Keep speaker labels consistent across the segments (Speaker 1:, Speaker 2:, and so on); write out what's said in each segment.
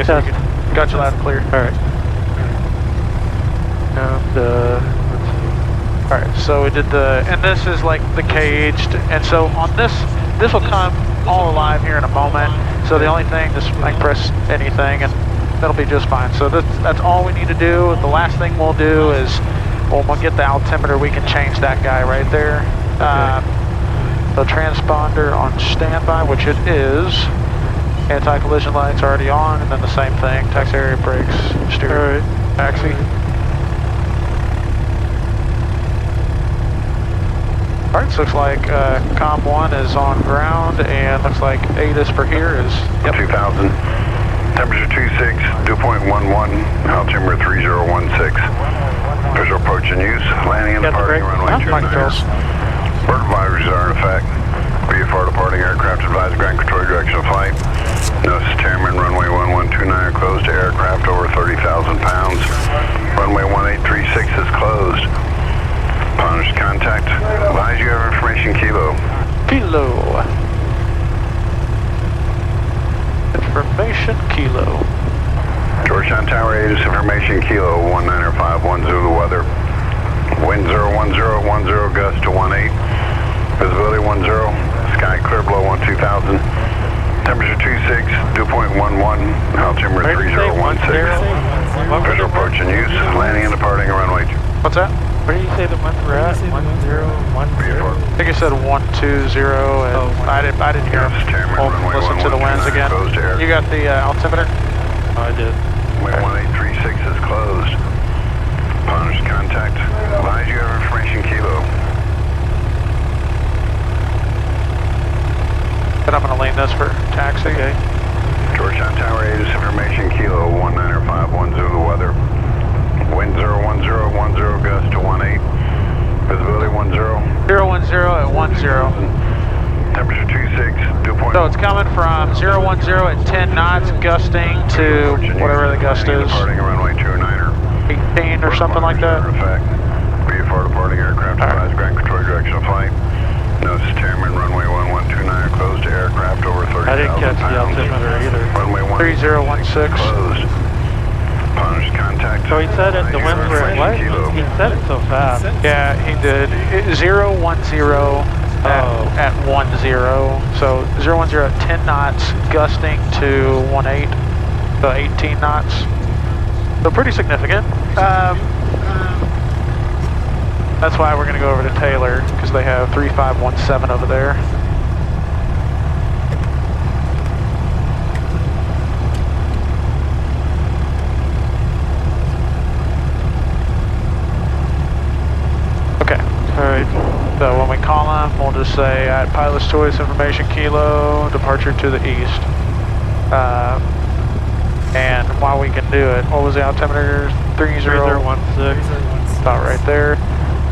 Speaker 1: Okay, so you got you loud and clear.
Speaker 2: Alright. And, let's see.
Speaker 1: Alright, so we did and this is like the caged, and so on this will come all alive here in a moment. So the only thing, just like press anything and that'll be just fine. So that's all we need to do. The last thing we'll do is, when we'll get the altimeter, we can change that guy right there.
Speaker 2: Okay.
Speaker 1: The transponder on standby, which it is. Anti-collision lights already on, and then the same thing, taxi area brakes, steer, taxi. Alright, so looks like COM 1 is on ground, and looks like ATIS for here is,
Speaker 3: yep. 2000, temperature 26, dew point 11, altimeter 3016. Visual approach in use, landing and departing runway 29. Bird advisories are in effect. VFR departing aircraft advised ground control direction of flight. Notice Chairman, runway 1129 are closed to aircraft over 30,000 pounds. Runway 1836 is closed. Upon contact, advise you have information Kilo.
Speaker 1: Kilo. Information Kilo.
Speaker 3: Georgetown Tower 8 is information Kilo 1951 Zulu weather. Wind 010 gust to 18. Visibility 10. Sky clear below 2000. Temperature 26, dew point 11, altimeter 3016. Visual approach in use, landing and departing runway.
Speaker 1: What's that?
Speaker 2: Where do you say the ones we're at? 1010?
Speaker 1: I think it said 120, and I didn't hear him. We'll listen to the winds again. You got the altimeter?
Speaker 2: Oh, I did.
Speaker 3: Runway 1836 is closed. Upon contact, advise you have information Kilo.
Speaker 1: But I'm going to lane this for taxi.
Speaker 2: Okay.
Speaker 3: Georgetown Tower 8 is information Kilo 1951 Zulu weather. Wind 010 gust to 18. Visibility 10.
Speaker 1: 010 at 10.
Speaker 3: Temperature 26, dew point.
Speaker 1: So it's coming from 010 at 10 knots, gusting to whatever the gust is.
Speaker 3: Departing runway 29er.
Speaker 1: 18 or something like that.
Speaker 3: VFR departing aircraft advised ground control direction of flight. Notice Chairman, runway 1129 are closed to aircraft over 30,000 pounds.
Speaker 2: I didn't catch the altimeter either.
Speaker 3: Runway
Speaker 1: 3016.
Speaker 3: Closed. Upon contact.
Speaker 2: So he said it, the winds were at what? He said it so fast.
Speaker 1: Yeah, he did. 010 at 10. So 010 at 10 knots, gusting to 18, so 18 knots. So pretty significant. That's why we're going to go over to Taylor, because they have 3517 over there. Okay.
Speaker 2: Alright.
Speaker 1: So when we call them, we'll just say at pilot's choice information Kilo, departure to the east. And while we can do it, what was the altimeter? 3016. About right there.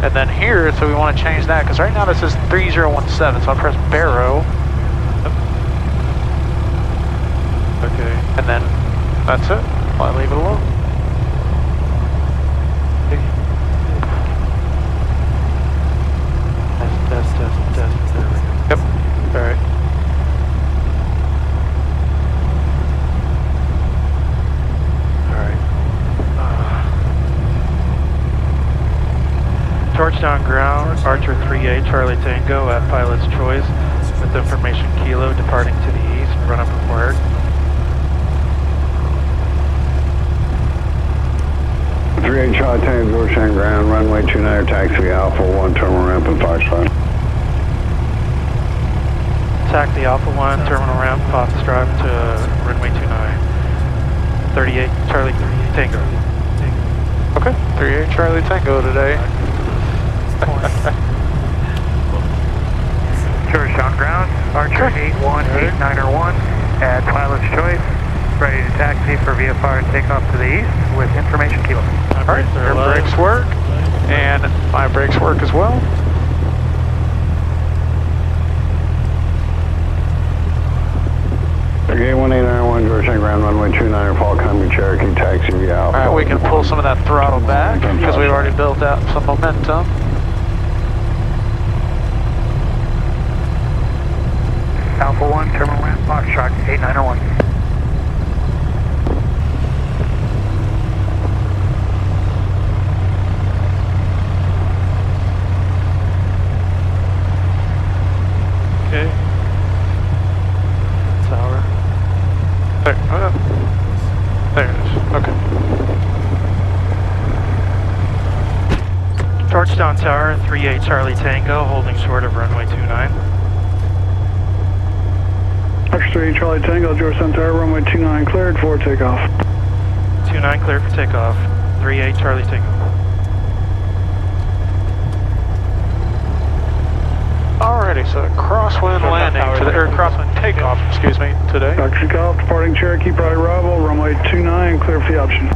Speaker 1: And then here, so we want to change that, because right now this is 3017, so I'll press Barrow.
Speaker 2: Okay.
Speaker 1: And then that's it. I'll leave it alone.
Speaker 2: Test. There we go.
Speaker 1: Yep. Alright.
Speaker 2: Georgetown ground, Archer 3A, Charlie Tango at pilot's choice, with information Kilo departing to the east, run up required.
Speaker 3: Charlie Tango, Georgetown ground, runway 29, taxi Alpha 1, terminal ramp and Foxtrot.
Speaker 2: Taxi Alpha 1, terminal ramp, Foxtrot to runway 29. 38, Charlie Tango.
Speaker 1: Okay, 38 Charlie Tango today.
Speaker 4: Georgetown ground, Archer 81891 at pilot's choice, ready to taxi for VFR takeoff to the east with information Kilo.
Speaker 1: Alright, their brakes work, and my brakes work as well.
Speaker 3: Okay, 1891 Georgetown ground, runway 29, fall coming Cherokee, taxi via Alpha.
Speaker 1: Alright, we can pull some of that throttle back, because we've already built out some momentum.
Speaker 4: Alpha 1, terminal ramp, Foxtrot 8901.
Speaker 2: Georgetown Tower, 38 Charlie Tango, holding short of runway 29.
Speaker 5: X3 Charlie Tango, Georgetown Tower, runway 29 cleared for takeoff.
Speaker 2: 29 cleared for takeoff, 38 Charlie Tango.
Speaker 1: Alrighty, so crosswind landing today, or crosswind takeoff, excuse me, today.
Speaker 5: Taxi Golf, departing Cherokee, priority arrival, runway 29, clear for the option.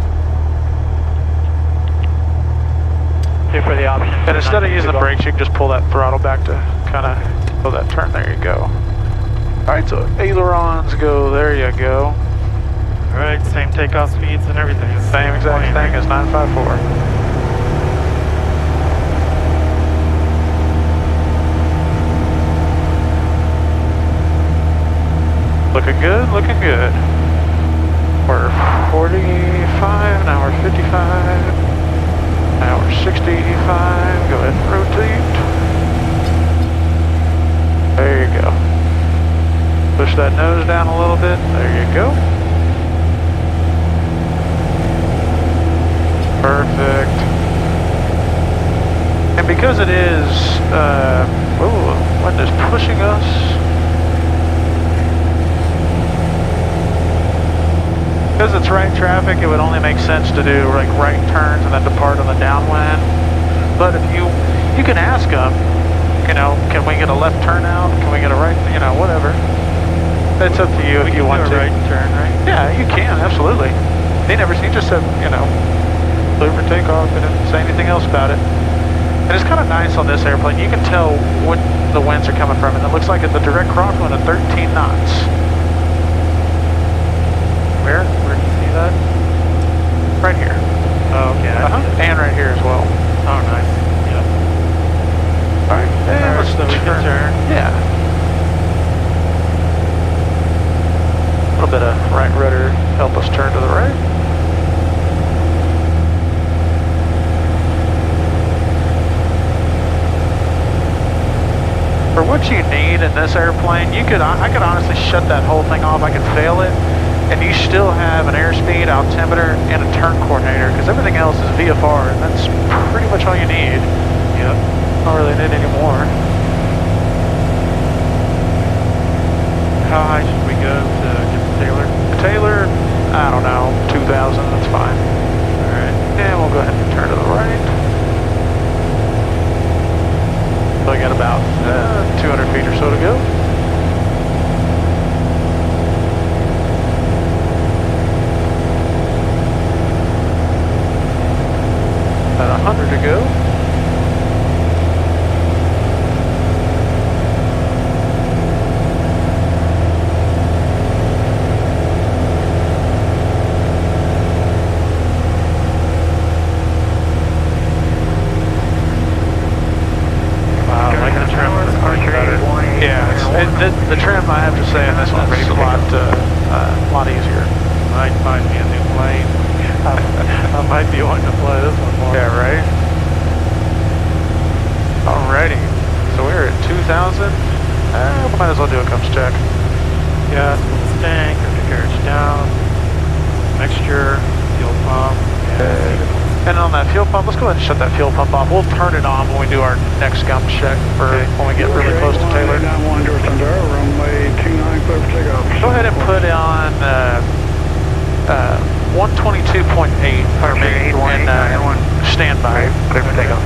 Speaker 4: Clear for the option.
Speaker 1: And instead of using the brakes, you can just pull that throttle back to kind of pull that turn. There you go. Alright, so ailerons go, there you go.
Speaker 2: Alright, same takeoff speeds and everything.
Speaker 1: Same exact thing as 954. Looking good, looking good. We're 45, now we're 55, now we're 65, go ahead and rotate. There you go. Push that nose down a little bit, there you go. Perfect. And because it is, wind is pushing us, because it's right traffic, it would only make sense to do like right turns and then depart on the downwind. But if you can ask them, you know, can we get a left turn out? Can we get a right, you know, whatever. It's up to you if you want to.
Speaker 2: Right turn, right?
Speaker 1: Yeah, you can, absolutely. He just said, you know, clear for takeoff, and didn't say anything else about it. And it's kind of nice on this airplane. You can tell what the winds are coming from, and it looks like it's a direct crosswind of 13 knots. Where do you see that? Right here.
Speaker 2: Oh, okay.
Speaker 1: And right here as well.
Speaker 2: Oh, nice. Yeah.
Speaker 1: Alright, and let's
Speaker 2: so we can turn.
Speaker 1: Yeah. A little bit of right rudder help us turn to the right. For what you need in this airplane, I could honestly shut that whole thing off. I could fail it, and you still have an airspeed, altimeter, and a turn coordinator, because everything else is VFR, and that's pretty much all you need.
Speaker 2: Yep.
Speaker 1: Don't really need any more.
Speaker 2: How high should we go to get the Taylor?
Speaker 1: Taylor, I don't know, 2,000, that's fine.
Speaker 2: Alright.
Speaker 1: And we'll go ahead and turn to the right. So I got about 200 feet or so to go. About 100 to go. The trim, I have to say, in this one's a lot easier.
Speaker 2: Might find me a new plane. I might be wanting to fly this one more.
Speaker 1: Yeah, right? Alrighty. So we're at 2,000. We might as well do a comes check.
Speaker 2: Gas, tank, carriage down, mixture, fuel pump.
Speaker 1: And on that fuel pump, let's go ahead and shut that fuel pump off. We'll turn it on when we do our next gum check for when we get really close to Taylor.
Speaker 5: 91 Georgetown Tower, runway 29, clear for takeoff.
Speaker 1: Go ahead and put on 122.8 for me when standby.
Speaker 4: Clear for takeoff.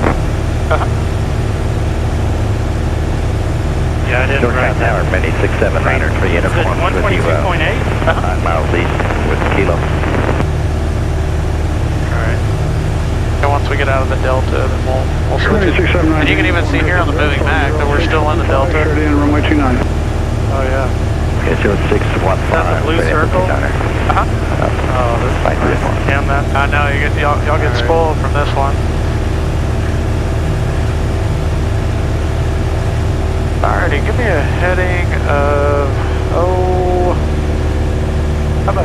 Speaker 2: Yeah, I didn't write
Speaker 6: Georgetown Tower, many 679er 3 uniforms with you
Speaker 2: 122.8?
Speaker 6: 9 miles east with Kilo.
Speaker 1: And once we get out of the Delta, then we'll switch it. And you can even see here on the moving Mac that we're still in the Delta.
Speaker 5: Runway 29.
Speaker 1: Oh yeah.
Speaker 6: Okay, so 615.
Speaker 2: That's a blue circle? Oh, this is nice. Damn that.
Speaker 1: I know, y'all get spoiled from this one. Alrighty, give me a heading of, how about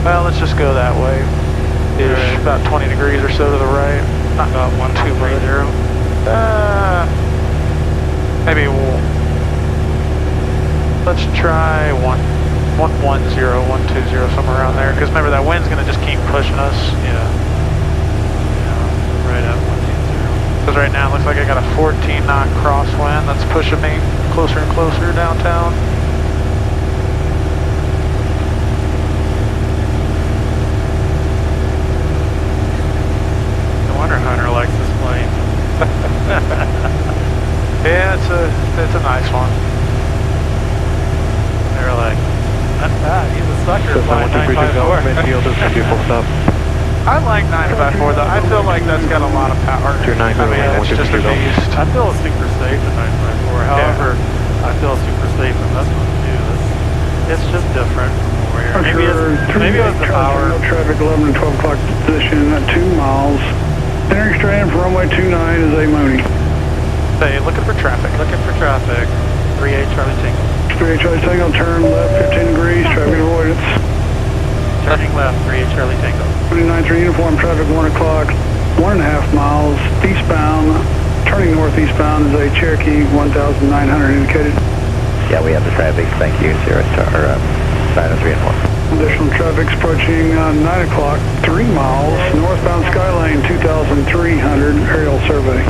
Speaker 1: well, let's just go that way. Ish, about 20 degrees or so to the right. Not about 1230. Maybe let's try 110, 120, somewhere around there. Because remember, that wind's going to just keep pushing us.
Speaker 2: Yeah. Right at 120.
Speaker 1: Because right now it looks like I got a 14 knot crosswind that's pushing me closer and closer downtown.
Speaker 2: No wonder Hunter likes this plane.
Speaker 1: Yeah, it's a nice one.
Speaker 2: They're like, that's bad, he's a sucker flying 954.
Speaker 7: Midfield is going to be full stop.
Speaker 1: I like 954 though. I feel like that's got a lot of power. I mean, it's just a beast.
Speaker 2: I feel super safe in 954. However, I feel super safe in this one too. It's just different from where maybe it was the power.
Speaker 5: Traffic 11 and 12 o'clock position at 2 miles. Entering straight in from runway 29 is a Mooney.
Speaker 1: Hey, looking for traffic.
Speaker 2: Looking for traffic. 38 Charlie Tango.
Speaker 5: 38 Charlie Tango, turn left 15 degrees, traffic avoidance.
Speaker 2: Turning left, 38 Charlie Tango.
Speaker 5: 29-3 uniform, traffic 1 o'clock, 1.5 miles eastbound. Turning northeastbound is a Cherokee 1900 indicated.
Speaker 6: Yeah, we have the traffic. Thank you, Sierra Star, sign of 3 and 4.
Speaker 5: Additional traffic's approaching 9 o'clock, 3 miles, northbound Skylane 2300, aerial survey.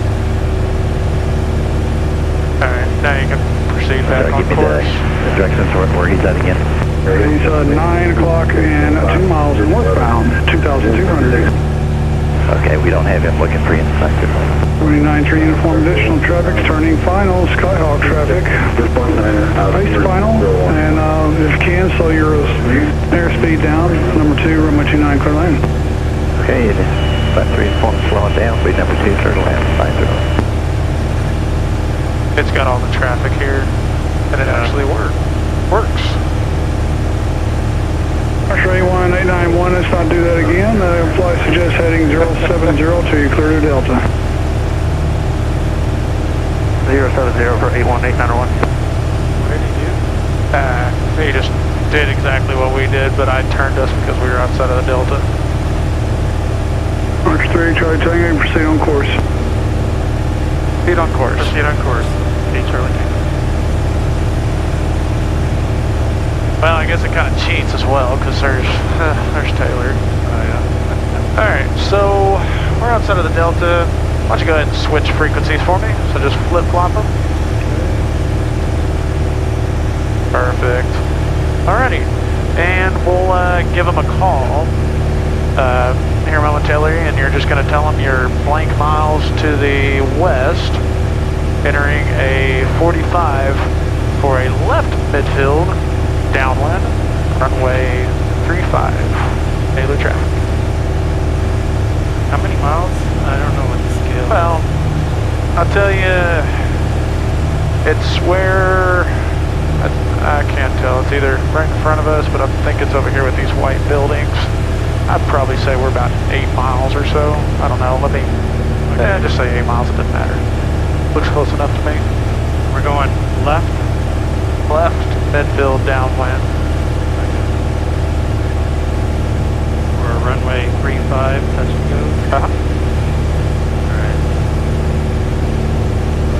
Speaker 1: Alright, now you can proceed back on
Speaker 6: Give me
Speaker 1: course.
Speaker 6: the directions where he's at again.
Speaker 5: He's 9 o'clock and 2 miles northbound, 2200.
Speaker 6: Okay, we don't have him looking for you inside.
Speaker 5: 29-3 uniform, additional traffic's turning final, Skyhawk traffic. Pace final, and if you can, slow your airspeed down. Number 2, runway 29, clear lane.
Speaker 6: Okay, about 3 and 4 slowing down. Speed number 2, clear to land, fine through.
Speaker 1: It's got all the traffic here, and it actually works.
Speaker 5: Archer A1891, let's not do that again. Flight suggests heading 070 to clear to Delta.
Speaker 4: 070 for 81891.
Speaker 2: What did he do?
Speaker 1: He just did exactly what we did, but I turned us because we were outside of the Delta.
Speaker 5: Archer 3, Charlie Tango, proceed on course.
Speaker 1: Proceed on course.
Speaker 2: Proceed on course. 8 Charlie Tango.
Speaker 1: Well, I guess it kind of cheats as well, because there's Taylor.
Speaker 2: Oh yeah.
Speaker 1: Alright, so we're outside of the Delta. Why don't you go ahead and switch frequencies for me? So just flip-flop them. Perfect. Alrighty, and we'll give them a call here momentarily, and you're just going to tell them you're blank miles to the west, entering a 45 for a left midfield, downwind, runway 35, Taylor traffic.
Speaker 2: How many miles? I don't know what the scale is.
Speaker 1: Well, I'll tell you, it's where, I can't tell, it's either right in front of us, but I think it's over here with these white buildings. I'd probably say we're about 8 miles or so. I don't know, let me, just say 8 miles, it doesn't matter. Looks close enough to me.
Speaker 2: We're going left.
Speaker 1: Left, midfield, downwind.
Speaker 2: We're runway 35, touch and go. Alright.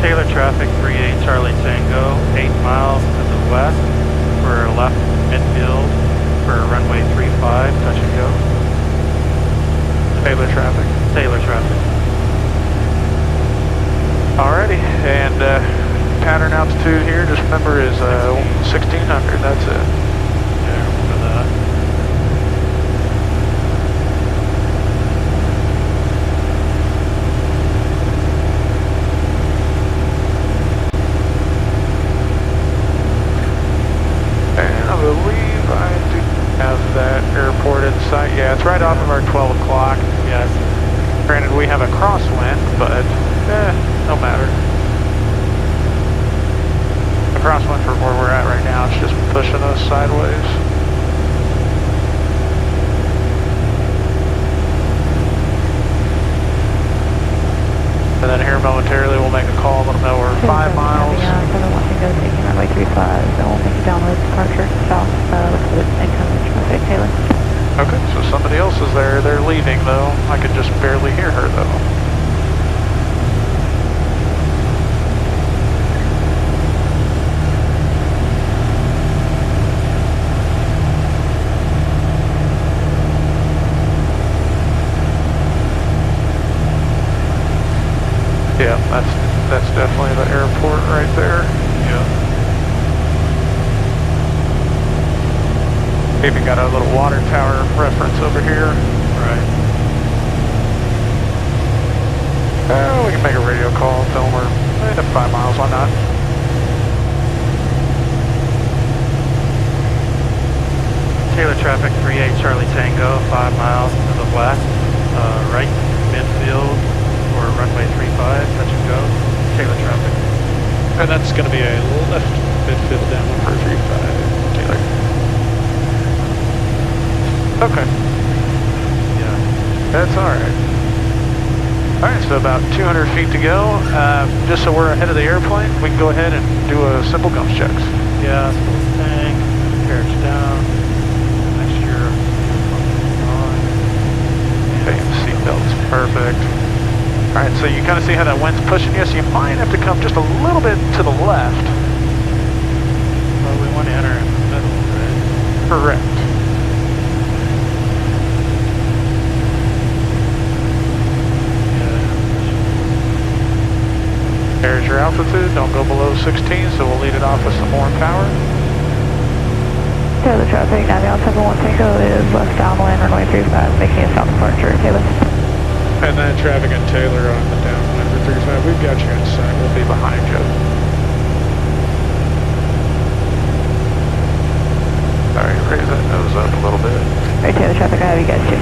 Speaker 2: Taylor traffic 38 Charlie Tango, 8 miles to the west for left midfield for runway 35, touch and go.
Speaker 1: Taylor traffic.
Speaker 2: Taylor traffic.
Speaker 1: Alrighty, and pattern altitude here, just remember, is 1600, that's it.
Speaker 2: Yeah, remember that.
Speaker 1: And I believe I do have that airport in sight. Yeah, it's right off of our 12 o'clock.
Speaker 2: Yes.
Speaker 1: Granted, we have a crosswind, but no matter. The crosswind for where we're at right now, it's just pushing us sideways. And then here momentarily we'll make a call, let them know we're 5 miles.
Speaker 8: Yeah, 710 taking runway 35, then we'll make a download departure south, look for the incoming traffic, Taylor.
Speaker 1: Okay, so somebody else is there, they're leaving though. I could just barely hear her though. Yeah, that's definitely the airport right there.
Speaker 2: Yeah.
Speaker 1: Even got a little water tower reference over here.
Speaker 2: Right.
Speaker 1: We can make a radio call, tell them we're at 5 miles, why not?
Speaker 2: Taylor traffic 38 Charlie Tango, 5 miles to the west, right midfield or runway 35, touch and go. Taylor traffic.
Speaker 1: And that's going to be a left midfield downwind for 35, Taylor. Okay.
Speaker 2: Yeah.
Speaker 1: That's alright. Alright, so about 200 feet to go. Just so we're ahead of the airplane, we can go ahead and do a simple gums checks.
Speaker 2: Yeah, full tank, carriage down, mixture, on.
Speaker 1: Okay, seatbelt is perfect. Alright, so you kind of see how that wind's pushing you, so you might have to come just a little bit to the left.
Speaker 2: Well, we want to enter in the middle, right?
Speaker 1: Correct. There's your altitude, don't go below 16, so we'll lead it off with some more power.
Speaker 8: Taylor traffic, now beyond 71 Tango is left downwind, runway 35, making a south departure, Taylor.
Speaker 1: And then traffic and Taylor on the downwind for 35, we've got you in sight, we'll be behind you. Alright, raise that nose up a little bit.
Speaker 8: Alright, Taylor traffic, I have you guys too.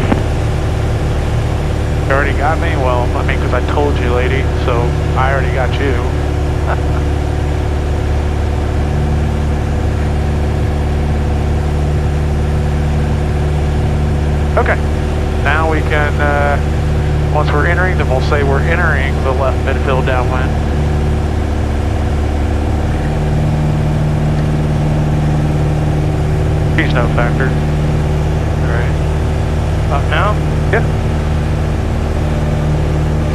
Speaker 1: You already got me? Well, I mean, because I told you, lady, so I already got you. Okay, now we can, once we're entering, then we'll say we're entering the left midfield downwind. He's no factor.
Speaker 2: Alright. Up now?
Speaker 1: Yeah.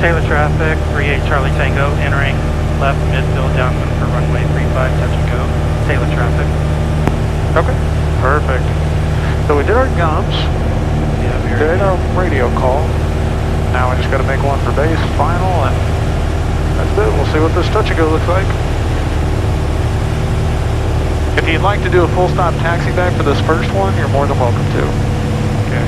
Speaker 2: Taylor traffic, 38 Charlie Tango, entering left midfield downwind for runway 35, touch and go. Taylor traffic.
Speaker 1: Okay, perfect. So we did our gums.
Speaker 2: Yeah,
Speaker 1: We did our radio call. Now we just got to make one for base, final, and that's it. We'll see what this touch and go looks like. If you'd like to do a full stop taxi back for this first one, you're more than welcome to.
Speaker 2: Okay.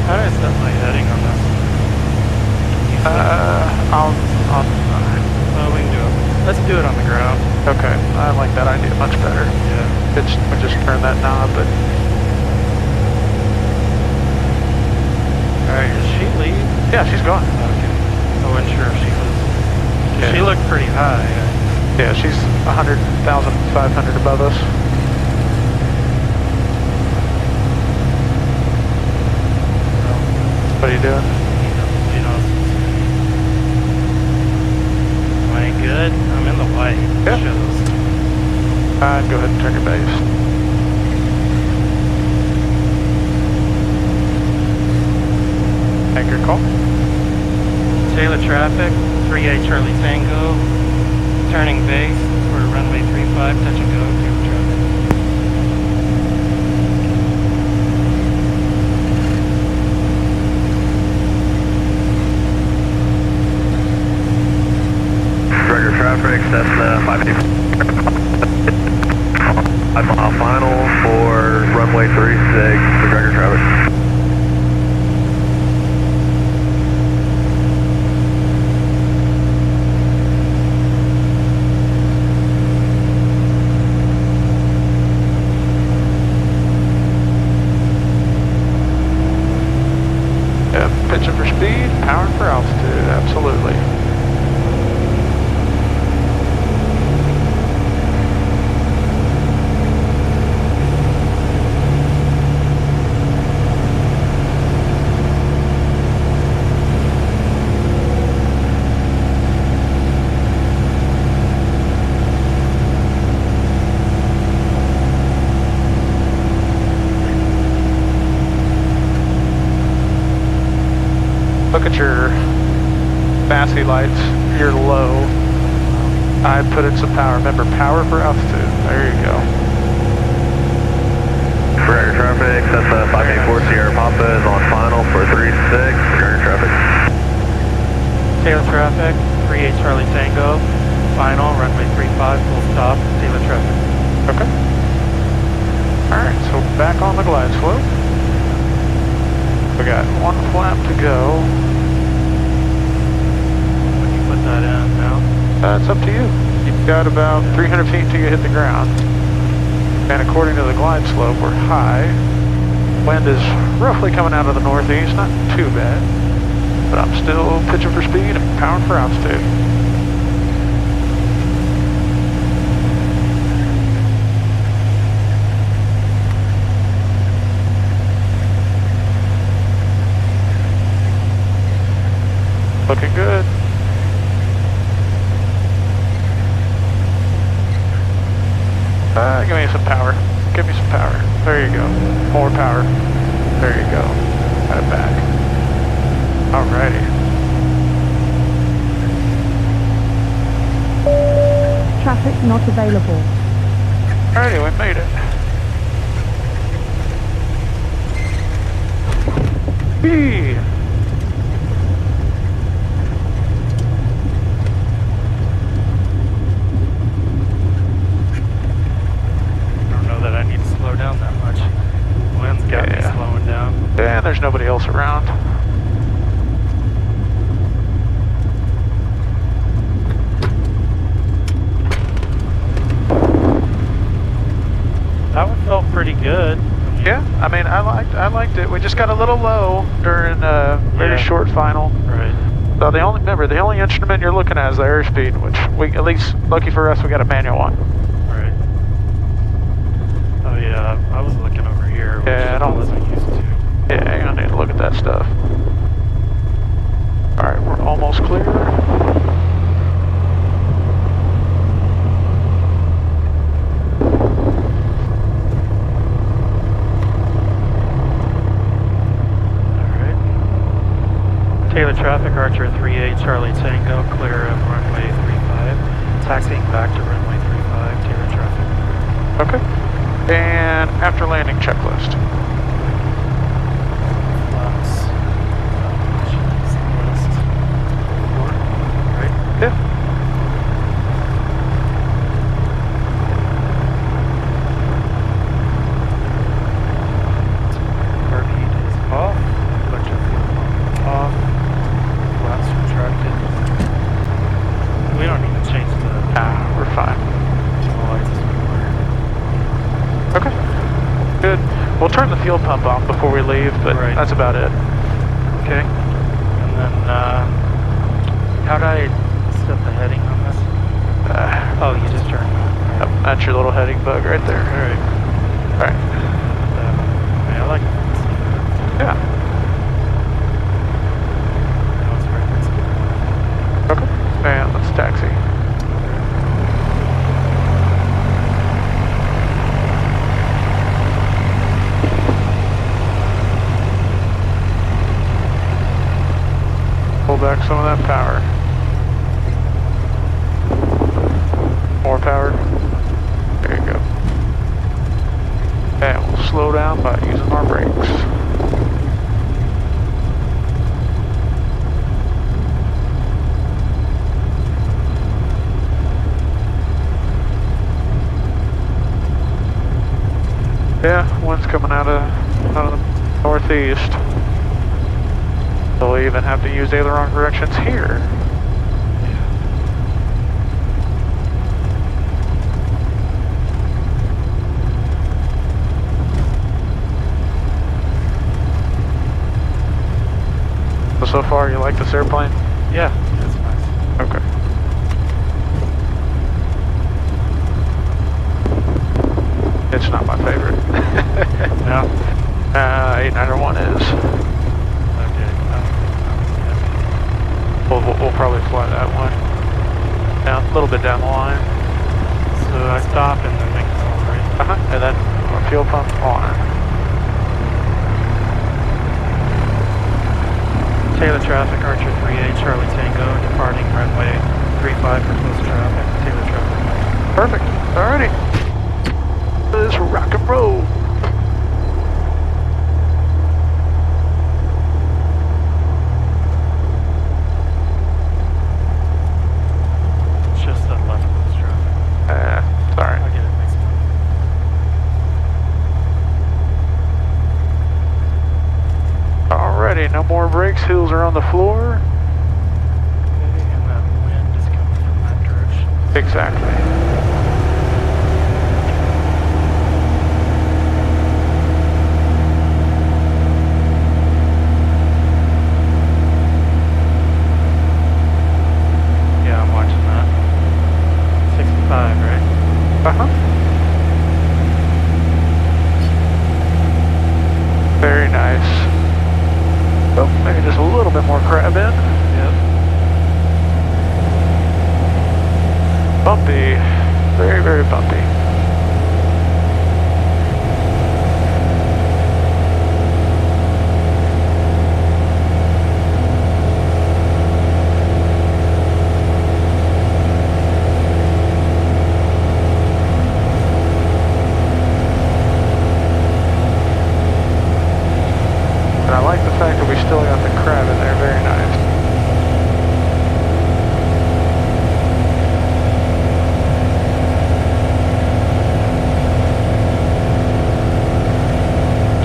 Speaker 2: How do I set my heading on this? Well, we can do it. Let's do it on the ground.
Speaker 1: Okay, I like that idea much better.
Speaker 2: Yeah.
Speaker 1: We just turn that knob, but
Speaker 2: Alright, does she leave?
Speaker 1: yeah, she's gone.
Speaker 2: Okay. I wasn't sure if she was.
Speaker 1: Yeah.
Speaker 2: She looked pretty high.
Speaker 1: Yeah, she's 100,500 above us. What are you doing?
Speaker 2: You know. Am I good? I'm in the white.
Speaker 1: Yeah.
Speaker 2: Shows.
Speaker 1: Go ahead and turn your base. Anchor call.
Speaker 2: Taylor traffic, 38 Charlie Tango, turning base for runway 35, touch and go, Taylor traffic.
Speaker 3: Regular traffic, Cessna 5 mile final for runway 36 for regular traffic.
Speaker 1: Yeah, pitching for speed, powering for altitude, absolutely. Look at your fancy lights, you're low. I put in some power. Remember, power for altitude. There you go.
Speaker 6: that's 584 Sierra Papa is on final for 36, return traffic.
Speaker 2: Taylor traffic, 38 Charlie Tango, final, runway 35, full stop, Taylor traffic.
Speaker 1: Okay. Alright, so back on the glide slope. We got one flap to go.
Speaker 2: When you put that in now?
Speaker 1: It's up to you. You've got about 300 feet till you hit the ground. And according to the glide slope, we're high. Wind is roughly coming out of the northeast, not too bad. But I'm still pitching for speed and powering for altitude. Looking good. Give me some power. Give me some power. There you go. More power. There you go. Got it back. Alrighty.
Speaker 7: Traffic not available.
Speaker 1: Alrighty, we made it. Whee! And there's nobody else around.
Speaker 2: That one felt pretty good.
Speaker 1: Yeah, I mean, I liked it. We just got a little low during a very short final.
Speaker 2: Right.
Speaker 1: So the only instrument you're looking at is the airspeed, which we, at least lucky for us, we got a manual one.
Speaker 2: Right. Oh yeah, I was looking over here, which I wasn't used to.
Speaker 1: Yeah, you're gonna need to look at that stuff. Alright, we're almost clear.
Speaker 2: Alright. Taylor traffic, Archer 38, Charlie Tango, clear of runway 35. Taxiing back to runway 35, Taylor traffic.
Speaker 1: Okay. And after landing checklist. Yeah.
Speaker 2: Carb heat is off. Electric fuel pump off. Flaps retracted. We don't need to change the...
Speaker 1: We're fine.
Speaker 2: Lights.
Speaker 1: Okay. Good. We'll turn the fuel pump off before we leave, but that's about it.
Speaker 2: Okay. And then, how'd I set the heading on this? Oh, you just turned it.
Speaker 1: Yep, that's your little heading bug right there.
Speaker 2: Alright.
Speaker 1: Alright.
Speaker 2: I like it.
Speaker 1: Yeah.
Speaker 2: That was very nice.
Speaker 1: Okay. And let's taxi. Pull back some of that power. More power. There you go. And we'll slow down by using our brakes. Yeah, wind's coming out of the northeast. They'll even have to use aileron corrections here. So far, you like this airplane?
Speaker 2: Yeah, it's nice.
Speaker 1: Okay. It's not my favorite.
Speaker 2: No?
Speaker 1: 891 is.
Speaker 2: Okay.
Speaker 1: We'll probably fly that one. Down, a little bit down the line.
Speaker 2: So I stop and then make this all right.
Speaker 1: And then our fuel pump on.
Speaker 2: Taylor traffic, Archer 38, Charlie Tango, departing runway 35 for close traffic, Taylor traffic.
Speaker 1: Perfect. Alrighty. Let's rock and roll. Alrighty, no more brakes, heels are on the floor.
Speaker 2: Okay, and that wind is coming from that direction.
Speaker 1: Exactly.
Speaker 2: Yeah, I'm watching that. 65, right?
Speaker 1: Uh-huh. Very nice. Oh, maybe just a little bit more crab in.
Speaker 2: Yep.
Speaker 1: Bumpy. Very, very bumpy. And I like the fact that we still got the crab in there. Very nice.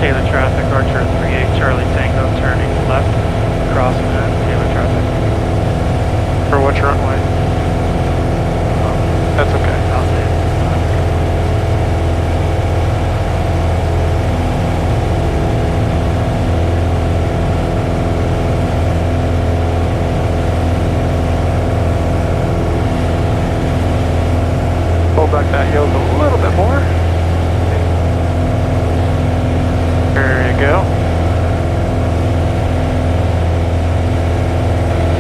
Speaker 2: Taylor traffic, Archer 38, Charlie Tango, turning left, crosswind, Taylor traffic.
Speaker 1: For which runway? That's okay.
Speaker 2: I'll say it.
Speaker 1: Pull back that yoke a little bit more. There you go.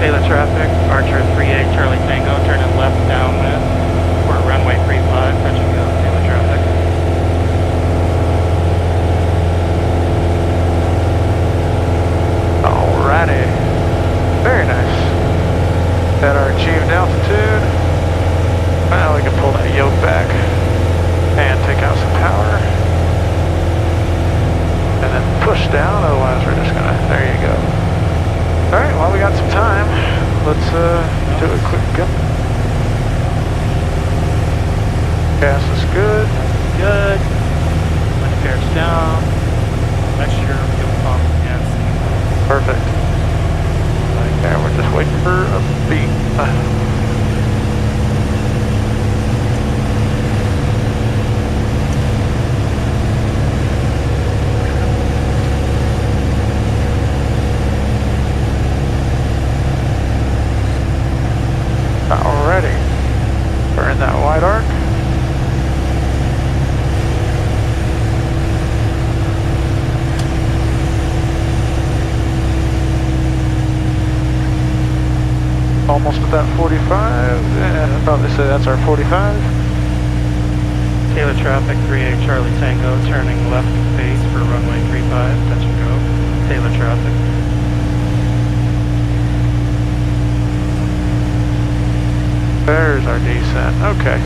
Speaker 2: Taylor traffic, Archer 38, Charlie Tango, turning left downwind for runway 35, touch and go, Taylor traffic.
Speaker 1: Alrighty. Very nice. At our achieved altitude. Now we can pull that yoke back and take out some power. And then push down, otherwise we're just gonna, there you go. Alright, well we got some time. Let's do a quick go. Gas is good.
Speaker 2: Good. Wind pairs down. Mixture, fuel pump, and steam.
Speaker 1: Perfect. There, we're just waiting for a beat. Alrighty. We're in that wide arc. Almost at that 45. Yeah, I'd probably say that's our 45.
Speaker 2: Taylor traffic, 38 Charlie Tango, turning left base for runway 35, touch and go. Taylor traffic.
Speaker 1: There's our descent. Okay.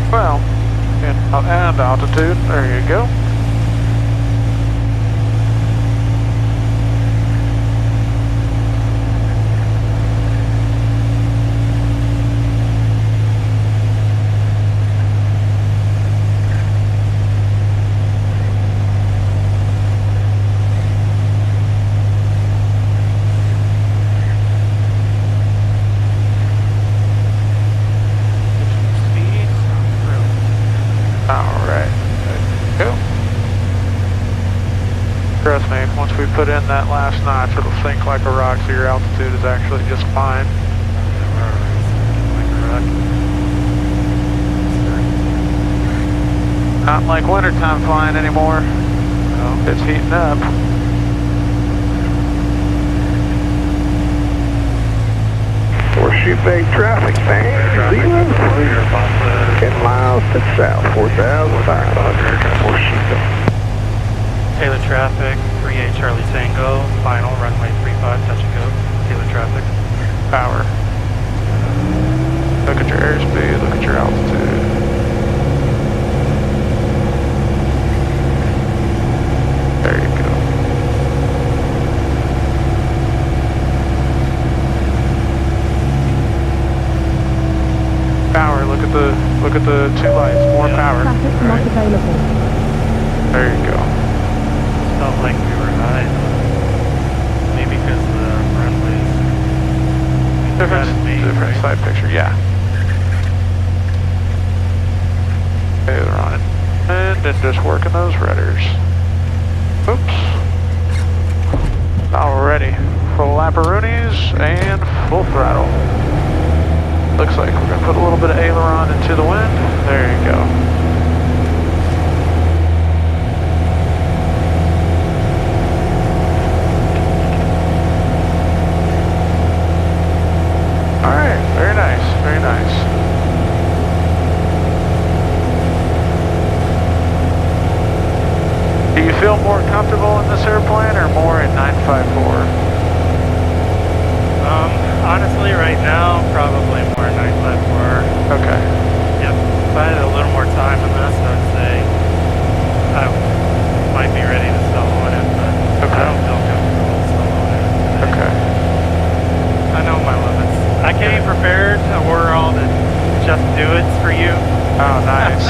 Speaker 1: Well, and altitude. There you go. Alright. There you go. Trust me, once we put in that last notch, it'll sink like a rock, so your altitude is actually just fine. Not like wintertime flying anymore. No, it's heating up.
Speaker 3: We're
Speaker 6: Horseshoe Bay traffic, bang, 0. 10 miles to south, 4,500, Horseshoe Bay.
Speaker 2: Taylor traffic, 38 Charlie Tango, final, runway 35, touch and go. Taylor traffic.
Speaker 1: Power. Look at your airspeed, look at your altitude. There you go. Power, look at the two lights, more power.
Speaker 7: Traffic not available.
Speaker 1: There you go.
Speaker 2: Felt like we were high. Maybe because the runways.
Speaker 1: Different side picture, yeah. Okay, they're on it. And then just working those rudders. Oops. Alrighty. Full Lapperoonies and full throttle. Looks like we're going to put a little bit of aileron into the wind. There you go. Alright, very nice, very nice. Do you feel more comfortable in this airplane or more in 954?
Speaker 2: Honestly, right now, probably more 954.
Speaker 1: Okay.
Speaker 2: Yep. If I had a little more time in this, I'd say I might be ready to solo in it, but I don't feel comfortable soloing in it.
Speaker 1: Okay.
Speaker 2: I know my limits. I came prepared to order all the just do it's for you.
Speaker 1: Oh, nice.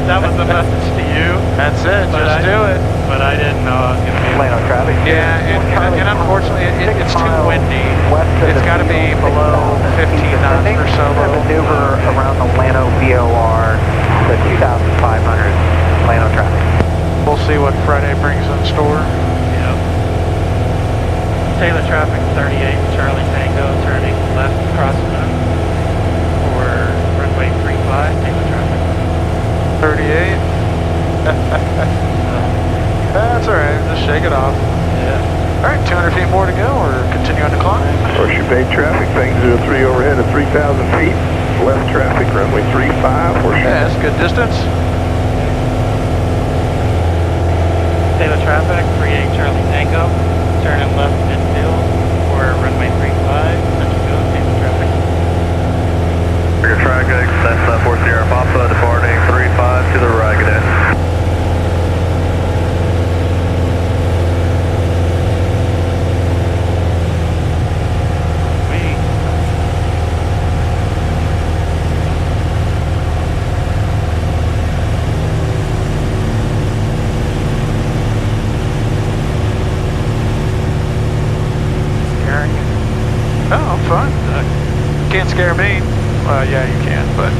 Speaker 2: That was the message to you.
Speaker 1: That's it,
Speaker 2: But
Speaker 1: just do it.
Speaker 2: But I didn't know I was going to be
Speaker 6: Plano traffic.
Speaker 1: Yeah, and unfortunately, it's too windy. It's got to be below 15 knots for solo.
Speaker 6: Maneuver around the Lano VOR, the 2,500 Lano traffic.
Speaker 1: We'll see what Friday brings in store.
Speaker 2: Yep. Taylor traffic 38 Charlie Tango, turning left crosswind for runway 35, Taylor traffic.
Speaker 1: 38. That's alright, just shake it off.
Speaker 2: Yeah.
Speaker 1: Alright, 200 feet more to go, or continue on the climb.
Speaker 6: Horseshoe Bay traffic, thing 03 overhead at 3,000 feet. Left traffic, runway 35, Horseshoe.
Speaker 1: Yeah, that's good distance.
Speaker 2: Taylor traffic 38 Charlie Tango, turning left midfield for runway 35, touch and go, Taylor traffic.
Speaker 3: Your traffic, that's 4 Sierra Papa, departing 35 to the right, cadet.
Speaker 1: No, I'm fine. Can't scare me. Well, yeah, you can, but...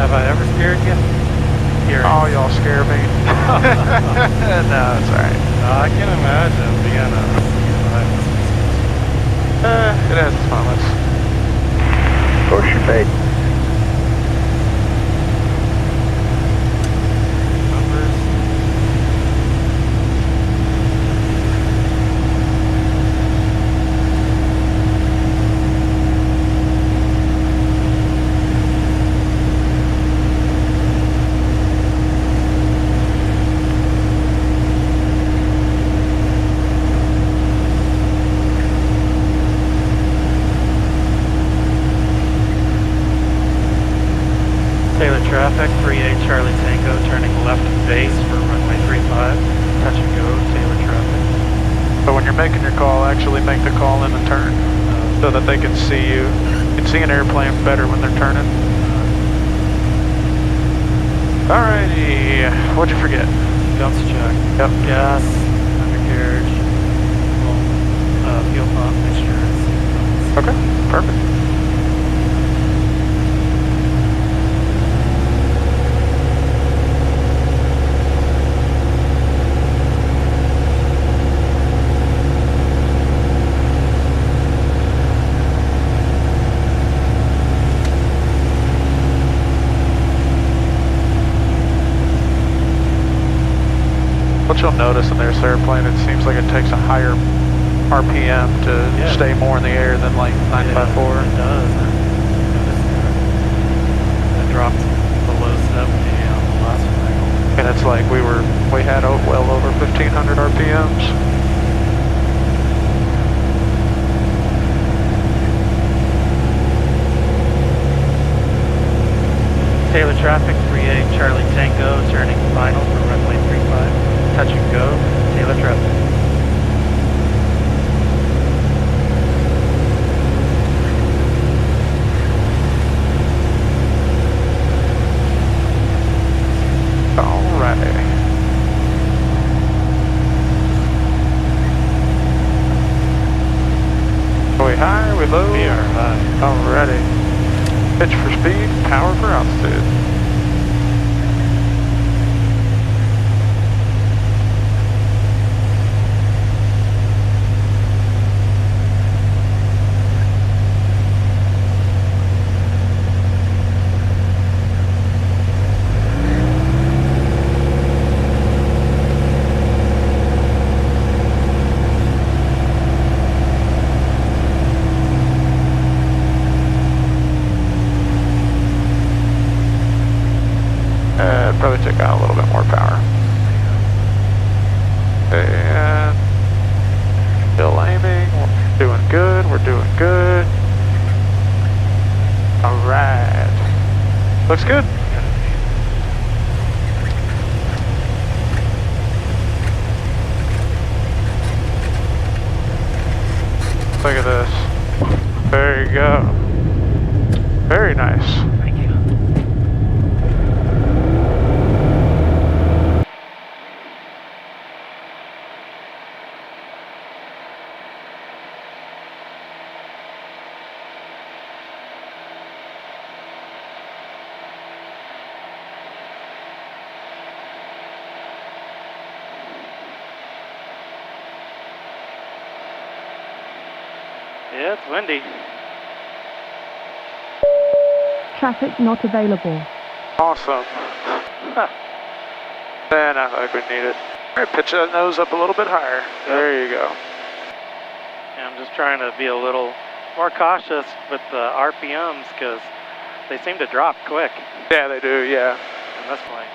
Speaker 2: Have I ever scared you? Here.
Speaker 1: Oh, y'all scare me. No, it's alright.
Speaker 2: I can imagine being
Speaker 1: It has its moments.
Speaker 6: Horseshoe Bay.
Speaker 2: numbers. Taylor traffic, 38 Charlie Tango, turning left base for runway 35, touch and go, Taylor traffic.
Speaker 1: But when you're making your call, actually make the call in the turn so that they can see you. You can see an airplane better when they're turning. Alrighty, what'd you forget?
Speaker 2: Gust check.
Speaker 1: Yep.
Speaker 2: Gas, undercarriage, fuel pump, mixture.
Speaker 1: Okay, perfect. What you'll notice in this airplane, it seems like it takes a higher RPM to stay more in the air than like 95.4.
Speaker 2: It does. It dropped below 70 on the last cycle.
Speaker 1: And it's like we had well over 1,500 RPMs.
Speaker 2: Taylor traffic, 38 Charlie Tango, turning final for runway 35. Touch and go, Taylor traffic.
Speaker 1: Alrighty. Are we high? Are we low?
Speaker 2: We are high.
Speaker 1: Alrighty. Pitch for speed, power for altitude. Probably took out a little bit more power. And still aiming. We're doing good. We're doing good. All right. Looks good. Look at this. There you go. Very nice.
Speaker 2: Thank you. Yeah, it's windy.
Speaker 7: Traffic not available.
Speaker 1: Awesome. And I think we need it. All right, pitch that nose up a little bit higher. There you go.
Speaker 2: Yeah, I'm just trying to be a little more cautious with the RPMs because they seem to drop quick
Speaker 1: Yeah, they do, yeah.
Speaker 2: in this plane.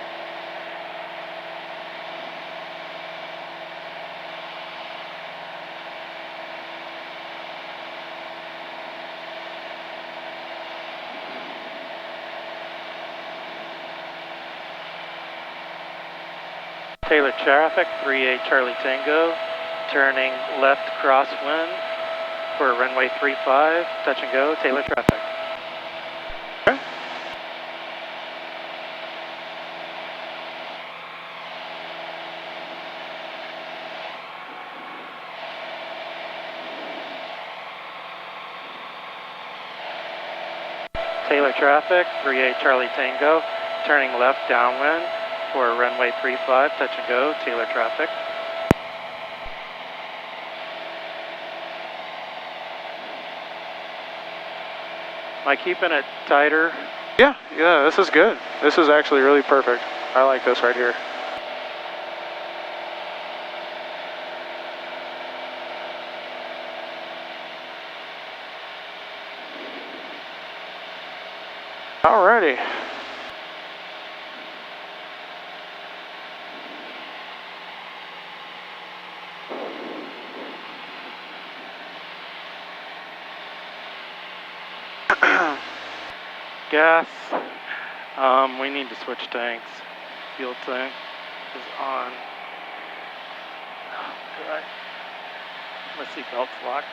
Speaker 2: Taylor traffic, 38 Charlie Tango, turning left crosswind for runway 35, touch and go, Taylor traffic.
Speaker 1: Okay.
Speaker 2: Taylor traffic, 38 Charlie Tango, turning left downwind for runway 35, touch and go, Taylor traffic. Am I keeping it tighter?
Speaker 1: Yeah, this is good. This is actually really perfect. I like this right here. Alrighty.
Speaker 2: Gas. We need to switch tanks. Fuel tank is on. Oh, right. My seatbelt's locked.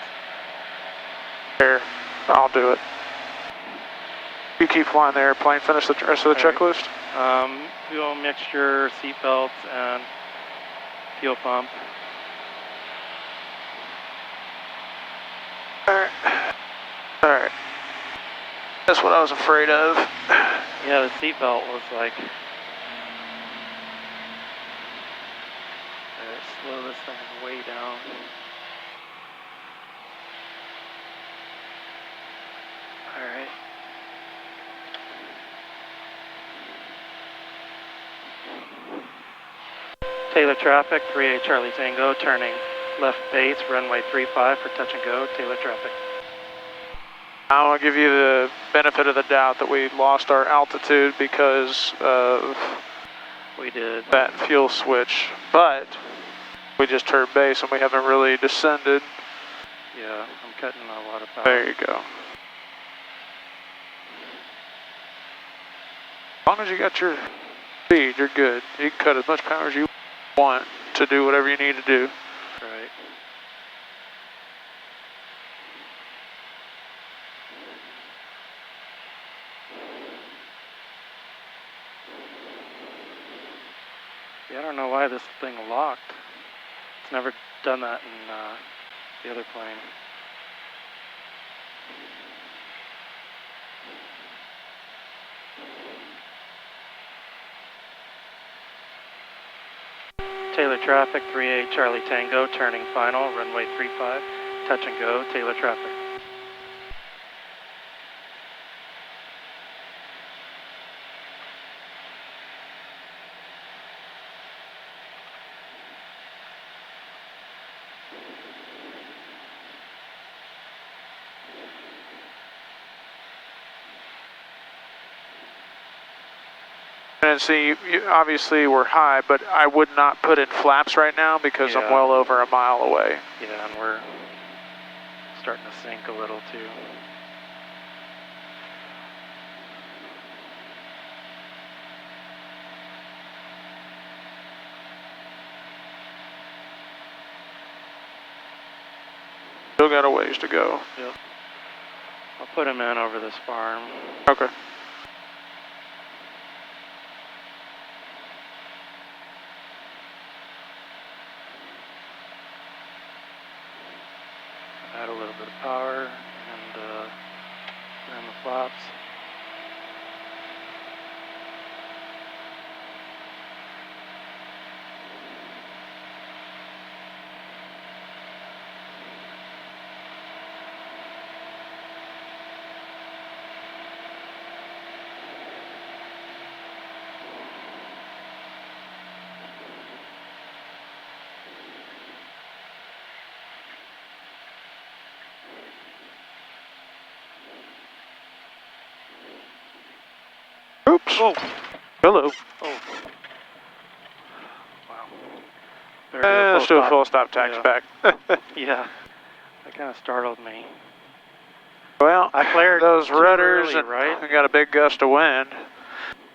Speaker 1: Here, I'll do it. You keep flying the airplane, finish the rest of the checklist.
Speaker 2: Fuel mixture, seatbelts, and fuel pump.
Speaker 1: Alright. That's what I was afraid of.
Speaker 2: Yeah, the seatbelt was like... Slow this thing way down. Alright. Taylor traffic, 38 Charlie Tango, turning Left base, runway 35 for touch and go, Taylor traffic.
Speaker 1: I'm going to give you the benefit of the doubt that we lost our altitude because of
Speaker 2: We did.
Speaker 1: that fuel switch, but we just turned base and we haven't really descended.
Speaker 2: Yeah, I'm cutting a lot of power.
Speaker 1: There you go. As long as you got your speed, you're good. You can cut as much power as you want to do whatever you need to do.
Speaker 2: Right. Yeah, I don't know why this thing locked. It's never done that in the other plane. Taylor traffic, 38 Charlie Tango, turning final, runway 35, touch and go, Taylor traffic.
Speaker 1: And see, you obviously we're high, but I would not put in flaps right now because I'm well over a mile away.
Speaker 2: Yeah, and we're starting to sink a little too.
Speaker 1: Still got a ways to go.
Speaker 2: Yep. I'll put him in over this farm.
Speaker 1: Okay.
Speaker 2: Add a little bit of power and the flaps.
Speaker 1: Oops.
Speaker 2: Oh.
Speaker 1: Hello.
Speaker 2: Oh. Wow. Better
Speaker 1: Let's do a full stop taxi back.
Speaker 2: Yeah. That kind of startled me.
Speaker 1: Well,
Speaker 2: I flared
Speaker 1: those
Speaker 2: too
Speaker 1: rudders,
Speaker 2: early,
Speaker 1: and
Speaker 2: right?
Speaker 1: we got a big gust of wind.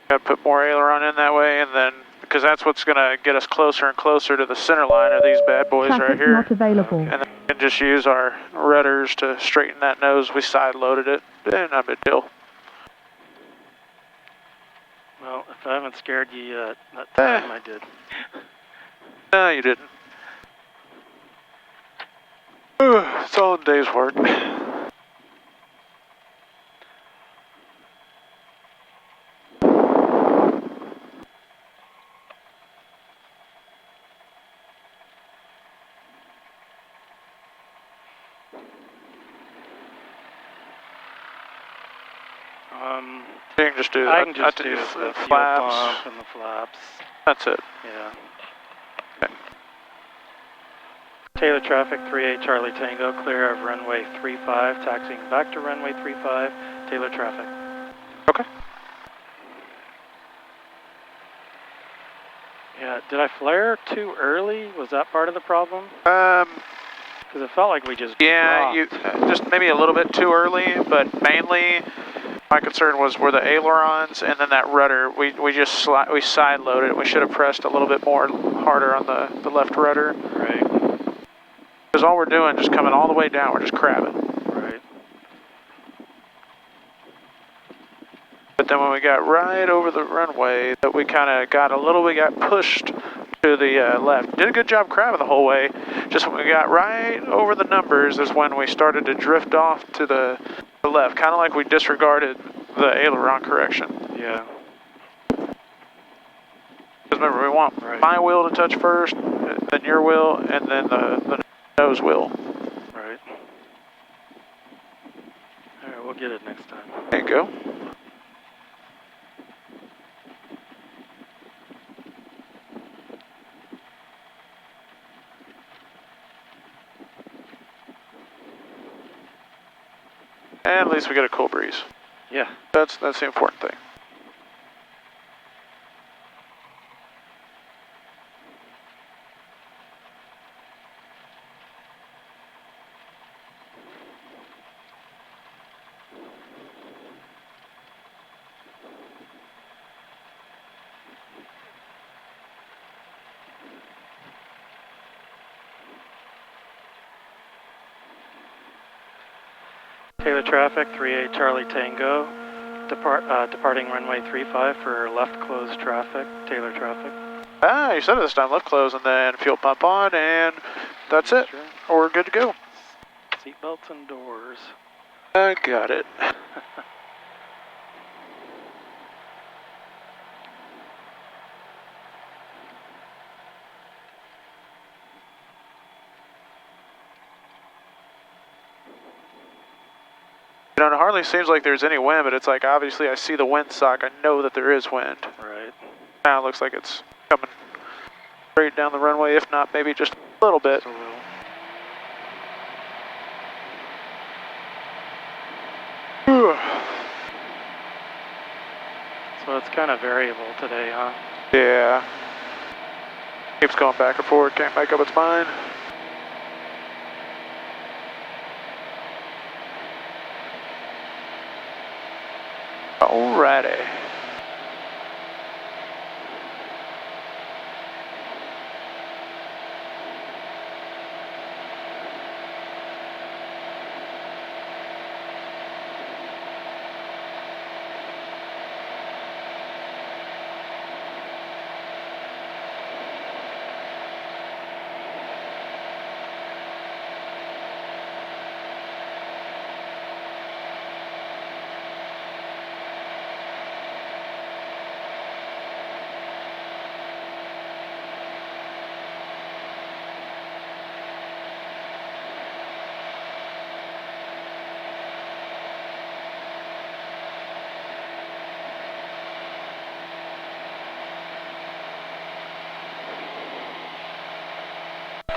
Speaker 1: Got to put more aileron in that way, and then because that's what's going to get us closer and closer to the center line of these bad boys right
Speaker 7: Traffic
Speaker 1: here.
Speaker 7: not available.
Speaker 1: And then we can just use our rudders to straighten that nose. We side loaded it. Not a big deal.
Speaker 2: Well, if I haven't scared you yet, that time I did.
Speaker 1: No, you didn't. It's all a day's work. You can just do
Speaker 2: I can just do
Speaker 1: the
Speaker 2: the fuel
Speaker 1: flaps.
Speaker 2: pump and the flaps.
Speaker 1: That's it.
Speaker 2: Yeah.
Speaker 1: Okay.
Speaker 2: Taylor traffic, 38 Charlie Tango, clear of runway 35, taxiing back to runway 35, Taylor traffic.
Speaker 1: Okay.
Speaker 2: Yeah, did I flare too early? Was that part of the problem? Because it felt like we just
Speaker 1: Yeah,
Speaker 2: dropped.
Speaker 1: you just maybe a little bit too early, but mainly my concern were the ailerons and then that rudder. We just we side loaded. We should have pressed a little bit more harder on the left rudder.
Speaker 2: Right.
Speaker 1: Because all we're doing is just coming all the way down. We're just crabbing.
Speaker 2: Right.
Speaker 1: But then when we got right over the runway, that we kind of got pushed to the left. Did a good job crabbing the whole way. Just when we got right over the numbers is when we started to drift off to the left, kind of like we disregarded the aileron correction.
Speaker 2: Yeah.
Speaker 1: Because remember, we want my wheel to touch first, then your wheel, and then the nose wheel.
Speaker 2: Right. All right, we'll get it next time.
Speaker 1: There you go. at least we get a cool breeze.
Speaker 2: Yeah.
Speaker 1: That's the important thing.
Speaker 2: Taylor traffic, 38 Charlie Tango, departing runway 35 for left closed traffic, Taylor traffic.
Speaker 1: Ah, you said it this time, left close and then fuel pump on, and that's it. We're good to go.
Speaker 2: Seatbelts and doors.
Speaker 1: I got it. You know, it hardly seems like there's any wind, but it's like obviously I see the windsock. I know that there is wind.
Speaker 2: Right.
Speaker 1: Now it looks like it's coming straight down the runway, if not maybe just a little bit.
Speaker 2: Just a little. So it's kind of variable today, huh?
Speaker 1: Yeah. Keeps going back and forth, can't make up its mind. Alrighty.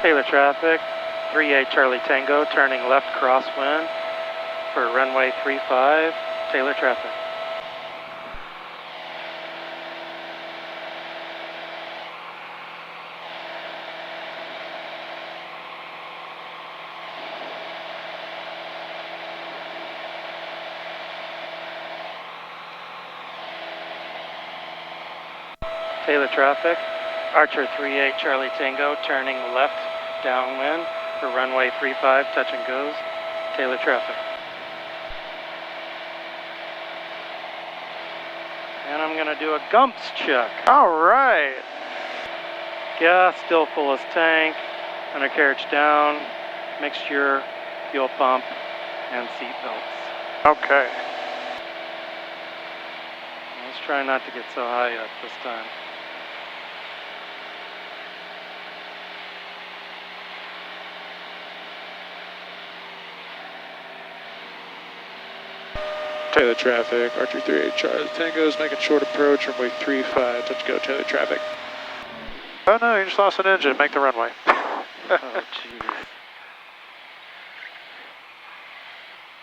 Speaker 2: Taylor traffic, 38 Charlie Tango, turning left crosswind for runway 35, Taylor traffic. Taylor traffic, Archer 38 Charlie Tango, turning left downwind for runway 35, touch and goes, Taylor traffic. And I'm gonna do a gumps check.
Speaker 1: Alright.
Speaker 2: Gas still full as tank, undercarriage down, mixture, fuel pump, and seat belts.
Speaker 1: Okay.
Speaker 2: Let's try not to get so high up this time.
Speaker 1: Taylor traffic, Archer 38 Charlie Tango's making short approach, runway 35, touch go, Taylor traffic. Oh no, you just lost an engine, make the runway.
Speaker 2: Oh, jeez.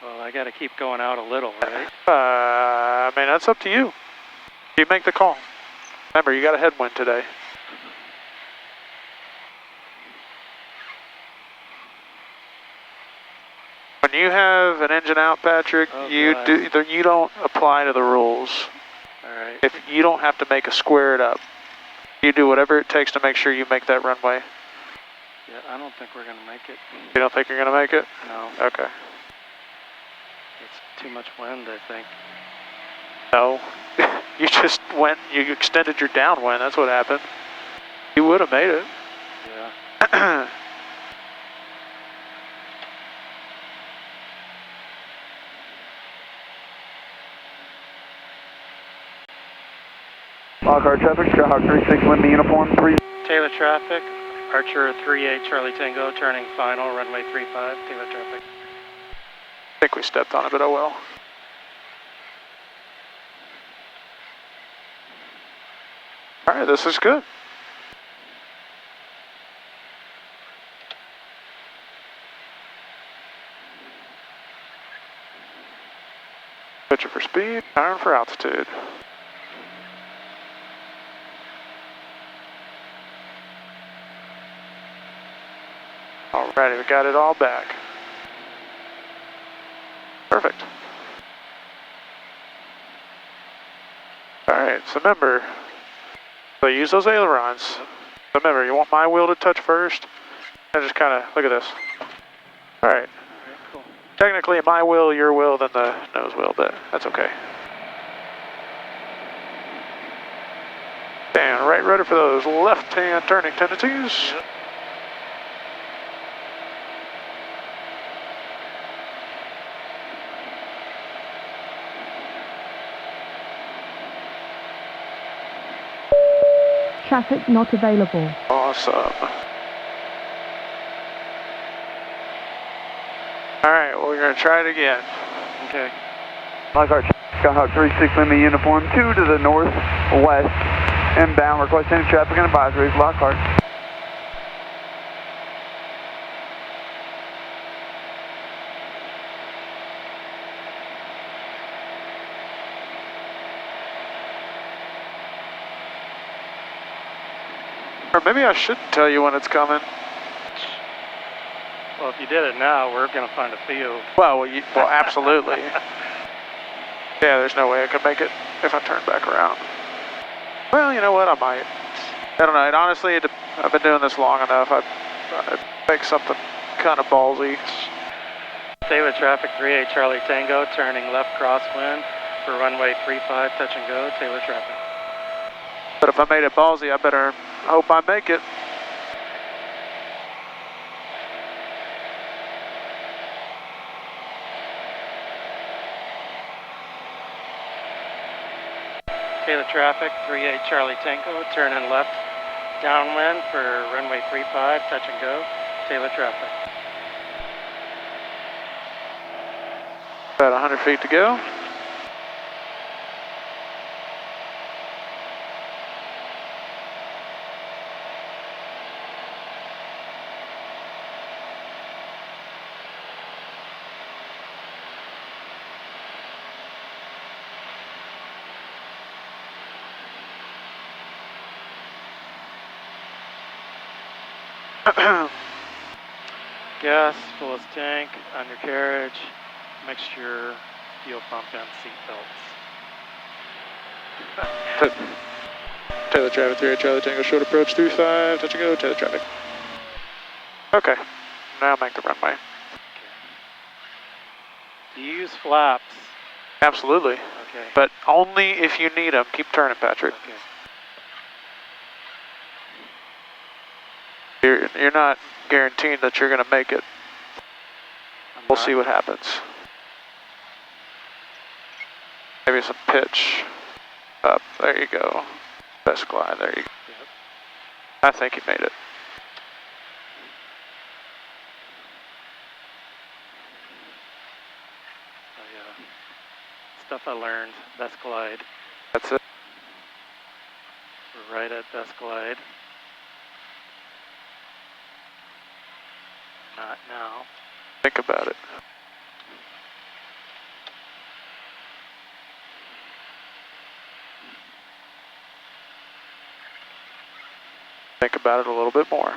Speaker 2: Well, I gotta keep going out a little, right?
Speaker 1: I mean, that's up to you. You make the call. Remember, you got a headwind today. When you have an engine out, Patrick, you don't apply to the rules.
Speaker 2: All right.
Speaker 1: If you don't have to make a square it up, you do whatever it takes to make sure you make that runway.
Speaker 2: Yeah, I don't think we're gonna make it.
Speaker 1: You don't think you're gonna make it?
Speaker 2: No.
Speaker 1: Okay.
Speaker 2: It's too much wind, I think.
Speaker 1: No. You just you extended your downwind, that's what happened. You would have made it.
Speaker 2: Yeah.
Speaker 6: Lockhart traffic, Skyhawk 36, wind me uniform 3.
Speaker 2: Taylor traffic, Archer 38 Charlie Tango, turning final, runway 35, Taylor traffic.
Speaker 1: I think we stepped on it, but oh well. Alright, this is good. speed, iron for altitude. Alrighty, we got it all back. Perfect. Alright, so remember, so use those ailerons. Remember, you want my wheel to touch first, and just kind of, look at this. Alright.
Speaker 2: Cool.
Speaker 1: Technically, my wheel, your wheel, then the nose wheel, but that's okay. And right rudder for those left-hand turning tendencies.
Speaker 2: Yep.
Speaker 7: Traffic not available.
Speaker 1: Awesome. Alright, well, we're going to try it again.
Speaker 2: Okay.
Speaker 6: Lockhart, Skyhawk 36 Lima uniform 2 to the northwest, inbound, request any traffic and advisories, Lockhart.
Speaker 1: Or maybe I shouldn't tell you when it's coming.
Speaker 2: Well, if you did it now, we're going to find a field.
Speaker 1: Well, absolutely. Yeah, there's no way I could make it if I turn back around. Well, you know what, I might. I don't know, honestly, I've been doing this long enough, I'd make something kind of ballsy.
Speaker 2: Stay with traffic 38 Charlie Tango, turning left crosswind for runway 35, touch and go, Taylor traffic.
Speaker 1: But if I made it ballsy, I better hope I make it.
Speaker 2: Taylor traffic 38 Charlie Tango, turning left downwind for runway 35, touch and go, Taylor traffic.
Speaker 1: About 100 feet to go.
Speaker 2: Gas, fullest tank, undercarriage, mixture, fuel pump and seat belts.
Speaker 1: Taylor traffic 38 Charlie Tango, short approach 35, touch and go, Taylor traffic. Okay, now make the runway.
Speaker 2: Do you use flaps?
Speaker 1: Absolutely,
Speaker 2: Okay.
Speaker 1: but only if you need them. Keep turning, Patrick.
Speaker 2: Okay.
Speaker 1: You're not guaranteed that you're going to make it. We'll see what happens. Maybe some pitch. Up, there you go. Best glide, there you go.
Speaker 2: Yep.
Speaker 1: I think you made it.
Speaker 2: Oh yeah. Stuff I learned, best glide.
Speaker 1: That's it.
Speaker 2: We're right at best glide. Not now.
Speaker 1: Think about it. Think about it a little bit more.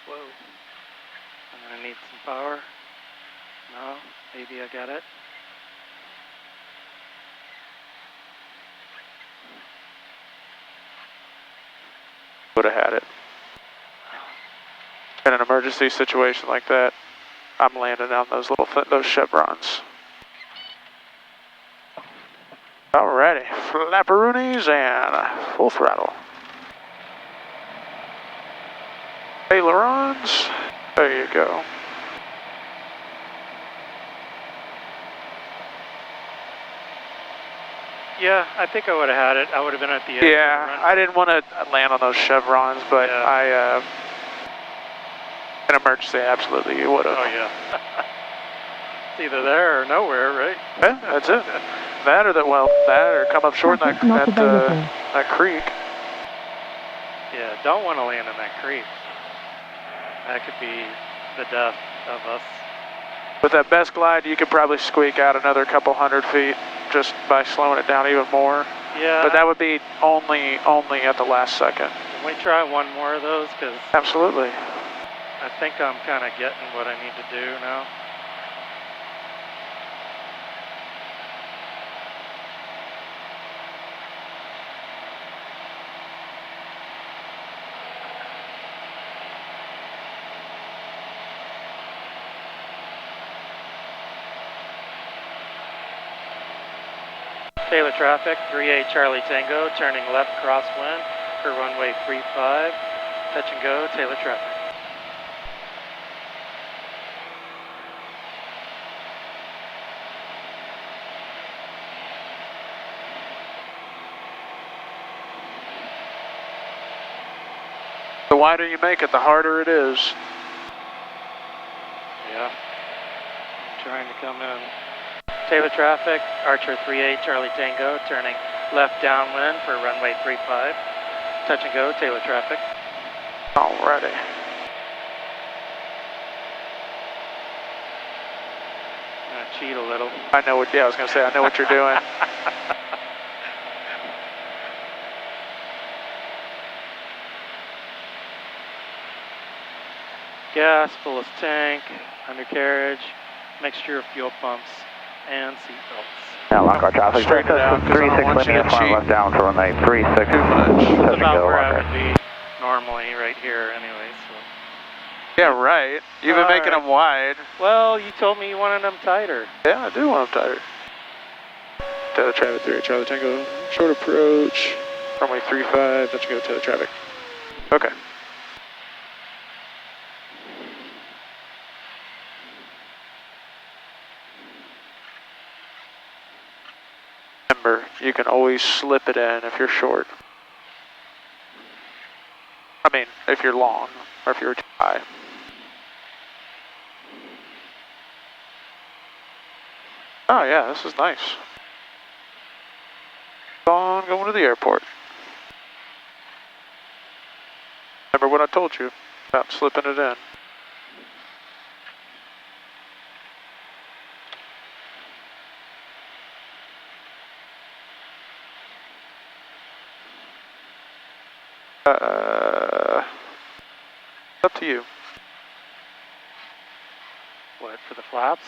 Speaker 2: Whoa. I'm gonna need some power. No, maybe I got it.
Speaker 1: Would have had it. In an emergency situation like that, I'm landing on those those chevrons. Alrighty, flapperoonies and full throttle. Ailerons, there you go.
Speaker 2: Yeah, I think I would have had it. I would have been at the edge.
Speaker 1: Yeah, I didn't want to land on those chevrons, but
Speaker 2: Yeah.
Speaker 1: in emergency, absolutely you would have.
Speaker 2: Oh yeah. It's either there or nowhere, right?
Speaker 1: Yeah, that's it. That or come up short in
Speaker 7: Traffic not available.
Speaker 1: that creek.
Speaker 2: Yeah, don't want to land in that creek. That could be the death of us.
Speaker 1: With that best glide, you could probably squeak out another couple 100 feet just by slowing it down even more.
Speaker 2: Yeah.
Speaker 1: But that would be only at the last second.
Speaker 2: Can we try one more of those? Because
Speaker 1: Absolutely.
Speaker 2: I think I'm kind of getting what I need to do now. Taylor traffic, 38 Charlie Tango, turning left crosswind for runway 35. Touch and go, Taylor traffic.
Speaker 1: The wider you make it, the harder it is.
Speaker 2: Yeah, I'm trying to come in. Taylor traffic, Archer 38 Charlie Tango, turning left downwind for runway 35. Touch and go, Taylor traffic.
Speaker 1: Alrighty.
Speaker 2: I'm gonna cheat a little.
Speaker 1: I know what, yeah, I was gonna say, I know what you're doing.
Speaker 2: Gas, fullest tank, undercarriage, mixture of fuel pumps, and seatbelts.
Speaker 6: Now lock our traffic.
Speaker 1: Straighten it out, 'cause I don't
Speaker 6: 36
Speaker 1: want you
Speaker 6: linear
Speaker 1: to
Speaker 6: front
Speaker 1: cheat
Speaker 6: left down for runway 36.
Speaker 1: too much.
Speaker 6: Touch
Speaker 2: That's
Speaker 6: and
Speaker 2: about
Speaker 6: go,
Speaker 2: where I
Speaker 6: lock
Speaker 2: would be normally, right here anyway, so.
Speaker 1: Yeah, right. You've been making
Speaker 2: Alright.
Speaker 1: them wide.
Speaker 2: Well, you told me you wanted them tighter.
Speaker 1: Yeah, I do want them tighter. Taylor traffic 3, Charlie Tango, short approach, runway 35, touch and go, Taylor traffic. Okay. Remember, you can always slip it in if you're short. I mean, if you're long, or if you're too high. Oh yeah, this is nice. On going to the airport. Remember what I told you about slipping it in. Up to you.
Speaker 2: What, for the flaps?